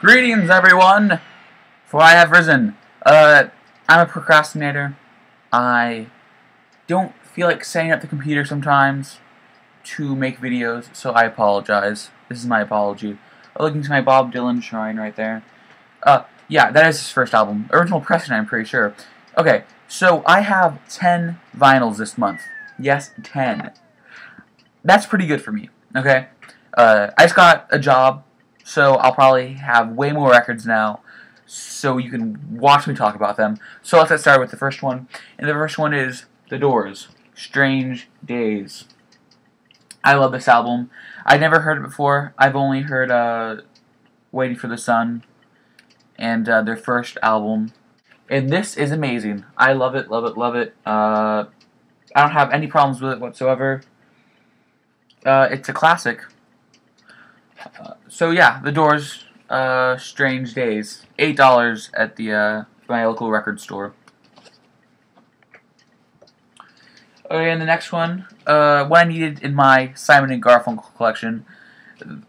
Greetings, everyone, for I have risen. I'm a procrastinator. I don't feel like setting up the computer sometimes to make videos, so I apologize. This is my apology. Looking to my Bob Dylan shrine right there. Yeah, that is his first album. Original pressing, I'm pretty sure. Okay, so I have 10 vinyls this month. Yes, 10. That's pretty good for me, okay? I just got a job, so I'll probably have way more records now, so you can watch me talk about them. So let's get started with the first one. And the first one is The Doors, Strange Days. I love this album. I'd never heard it before. I've only heard Waiting for the Sun and their first album. And this is amazing. I love it, love it, love it. I don't have any problems with it whatsoever. It's a classic. So yeah, The Doors, Strange Days, $8 at the my local record store. Okay, and the next one, what I needed in my Simon and Garfunkel collection,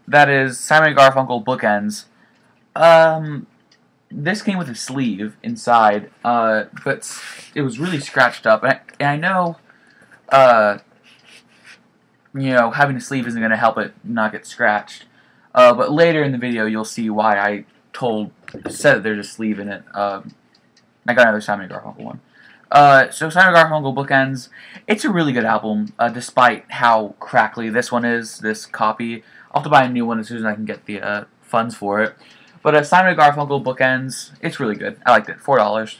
that is Simon and Garfunkel Bookends. This came with a sleeve inside, but it was really scratched up, and I know, you know, having a sleeve isn't going to help it not get scratched. But later in the video, you'll see why I said that there's a sleeve in it. I got another Simon & Garfunkel one. So Simon & Garfunkel Bookends, it's a really good album, despite how crackly this one is, this copy. I'll have to buy a new one as soon as I can get the funds for it. But Simon & Garfunkel Bookends, it's really good. I liked it. $4.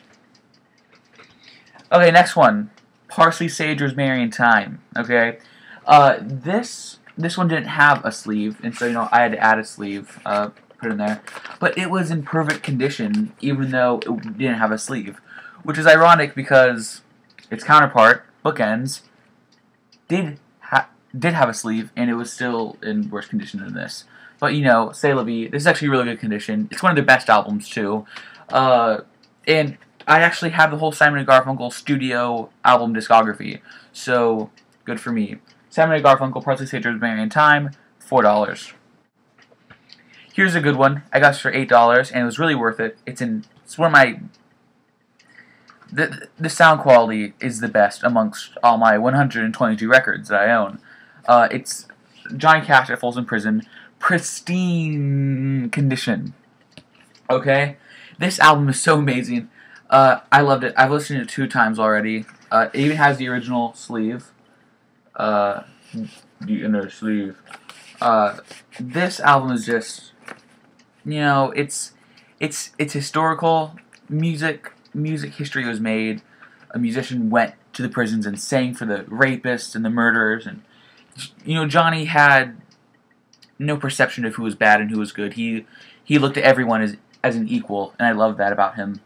Okay, next one. Parsley, Sage, Rosemary, and Thyme. Okay, this one didn't have a sleeve, and so, you know, I had to add a sleeve, put in there. But it was in perfect condition, even though it didn't have a sleeve. Which is ironic because its counterpart, Bookends, did have a sleeve, and it was still in worse condition than this. But, you know, c'est la vie. This is actually really good condition. It's one of their best albums, too. And I actually have the whole Simon & Garfunkel studio album discography. So, good for me. Simon & Garfunkel, Parsley, Sage, Rosemary, and Thyme, $4. Here's a good one. I got this for $8, and it was really worth it. It's one of my... The sound quality is the best amongst all my 122 records that I own. It's Johnny Cash at Folsom Prison. Pristine condition. Okay? This album is so amazing. I loved it. I've listened to it 2 times already. It even has the original sleeve. The inner sleeve. This album is just, you know, it's historical. Music history was made. A musician went to the prisons and sang for the rapists and the murderers, and, you know, Johnny had no perception of who was bad and who was good. He looked at everyone as an equal, and I love that about him.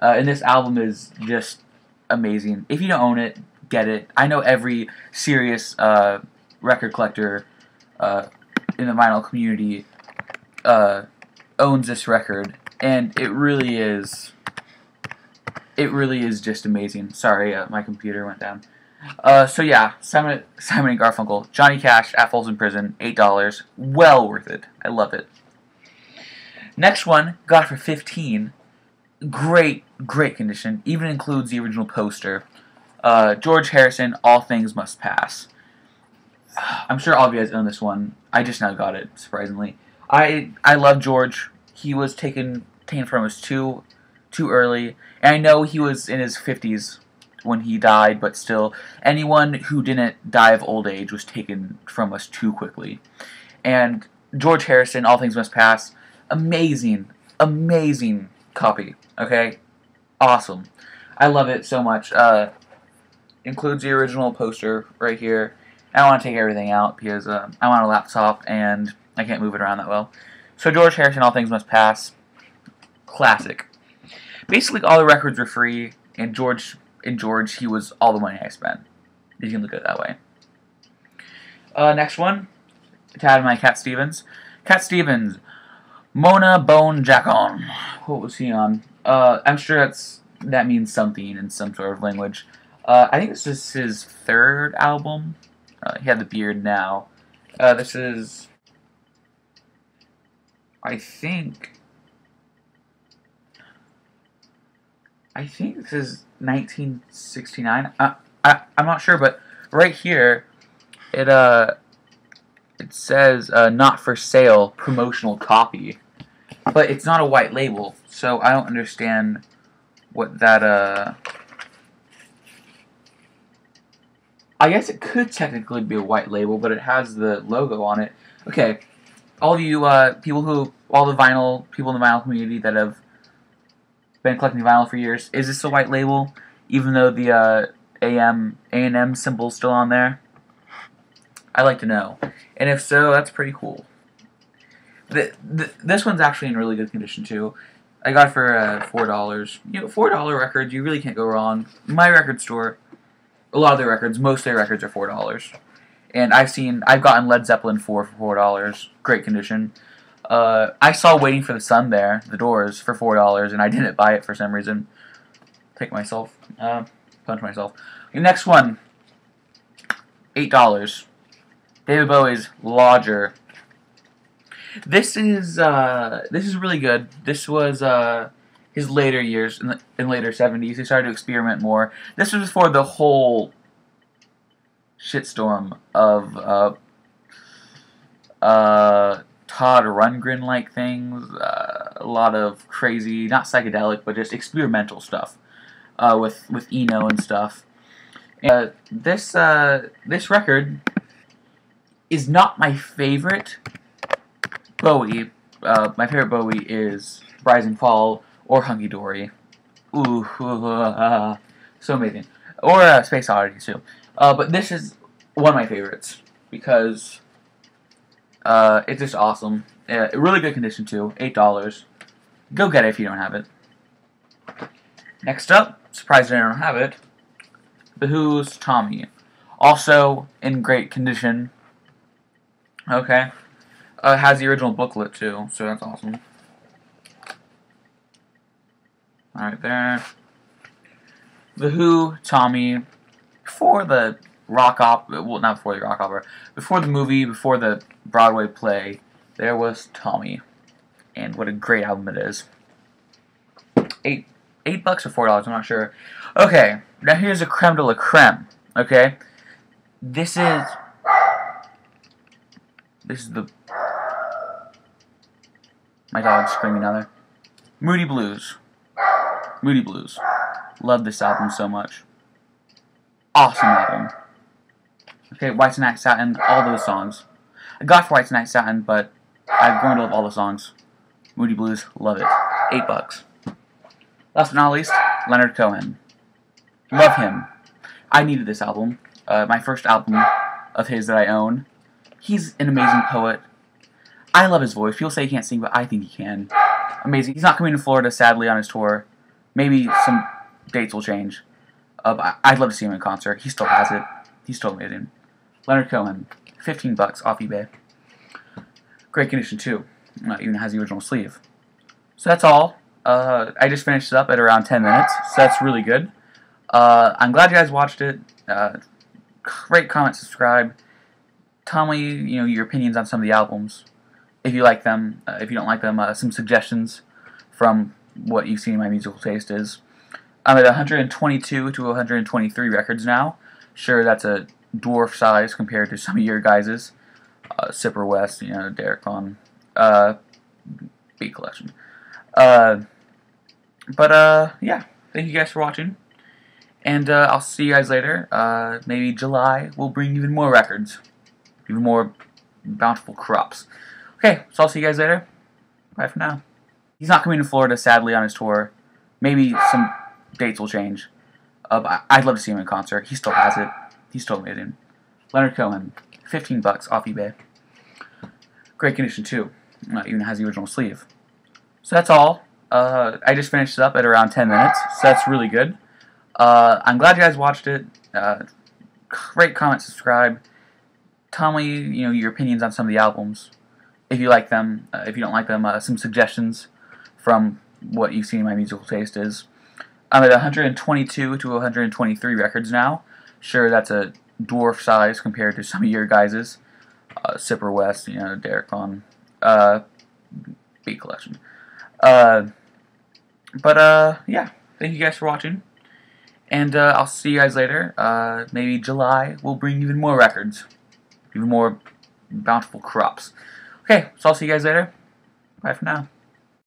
And this album is just amazing. If you don't own it, get it. I know every serious record collector in the vinyl community owns this record, and it really is just amazing. Sorry, my computer went down. So yeah, Simon and Garfunkel, Johnny Cash at Folsom Prison, $8, well worth it. I love it. Next one, got for $15. Great condition. Even includes the original poster. George Harrison, All Things Must Pass. I'm sure all of you guys own this one. I just now got it, surprisingly. I love George. He was taken from us too early, and I know he was in his 50s when he died, but still, anyone who didn't die of old age was taken from us too quickly. And George Harrison, All Things Must Pass, amazing copy. Okay, awesome. I love it so much. Includes the original poster right here. I don't want to take everything out because I'm on a laptop and I can't move it around that well. So George Harrison, All Things Must Pass, classic. Basically, all the records were free, and George, he was all the money I spent. You can look at it that way. Next one, Tad My Cat Stevens. Cat Stevens, Mona Bone Jackon. What was he on? I'm sure that means something in some sort of language. I think this is his 3rd album. He had the beard now. This is, I think, I think this is 1969. I'm not sure, but right here it says not for sale, promotional copy, but it's not a white label, so I don't understand what that I guess it could technically be a white label, but it has the logo on it. Okay, all of you all the vinyl people in the vinyl community that have been collecting vinyl for years, is this a white label, even though the A&M symbol's still on there? I'd like to know. And if so, that's pretty cool. This one's actually in really good condition, too. I got it for $4. You know, $4 records, you really can't go wrong. My record store, a lot of their records, most of their records are $4. And I've gotten Led Zeppelin 4 for $4. Great condition. I saw Waiting for the Sun there, The Doors, for $4, and I didn't buy it for some reason. Punch myself. The next one, $8. David Bowie's Lodger. This is really good. This was his later years in later 70s. He started to experiment more. This was before the whole shitstorm of Todd Rundgren like things. A lot of crazy, not psychedelic, but just experimental stuff with Eno and stuff. And, this record is not my favorite Bowie. My favorite Bowie is Rise and Fall or Hunky Dory. Ooh, so amazing. Or Space Oddity too. But this is one of my favorites because it's just awesome. Really good condition too. $8. Go get it if you don't have it. Next up, surprised I don't have it, The Who's Tommy. Also in great condition. Okay. Has the original booklet too, so that's awesome. Alright, there. The Who, Tommy, before the rock opera, well, not before the rock opera, before the movie, before the Broadway play, there was Tommy. And what a great album it is. $8 or $4, I'm not sure. Okay, now here's a creme de la creme, okay? This is the... My dog's screaming down there. Moody Blues. Moody Blues. Love this album so much. Awesome album. Okay, White Night Satin, all those songs. I got for White Night Satin, but I've grown to love all the songs. Moody Blues, love it. $8. Last but not least, Leonard Cohen. Love him. I needed this album. My first album of his that I own. He's an amazing poet. I love his voice. People say he can't sing, but I think he can. Amazing. He's not coming to Florida, sadly, on his tour. Maybe some dates will change. But I'd love to see him in concert. He still has it. He's still amazing. Leonard Cohen, $15 off eBay. Great condition, too. Even has the original sleeve. So that's all. I just finished it up at around 10 minutes, so that's really good. I'm glad you guys watched it. Rate, comment, subscribe. Tell me, your opinions on some of the albums. If you like them, if you don't like them, some suggestions from what you've seen my musical taste is. I'm at 122 to 123 records now. Sure, that's a dwarf size compared to some of your guys's. Sipper West, Derek Vaughn, Beat Collection. Yeah, thank you guys for watching. And I'll see you guys later. Maybe July will bring even more records. Even more bountiful crops. Okay, so I'll see you guys later. Bye for now. He's not coming to Florida, sadly, on his tour. Maybe some dates will change. But I'd love to see him in concert. He still has it. He's still amazing. Leonard Cohen, $15 off eBay. Great condition, too. Even has the original sleeve. So that's all. I just finished it up at around 10 minutes, so that's really good. I'm glad you guys watched it. Rate, comment, subscribe. Tell me, your opinions on some of the albums. If you like them, if you don't like them, some suggestions from what you've seen my musical taste is. I'm at 122 to 123 records now. Sure, that's a dwarf size compared to some of your guys's. Sipper West, Derek Vaughn, Beat Collection. Yeah, thank you guys for watching. And I'll see you guys later. Maybe July will bring even more records. Even more bountiful crops. Okay, so I'll see you guys later. Bye for now.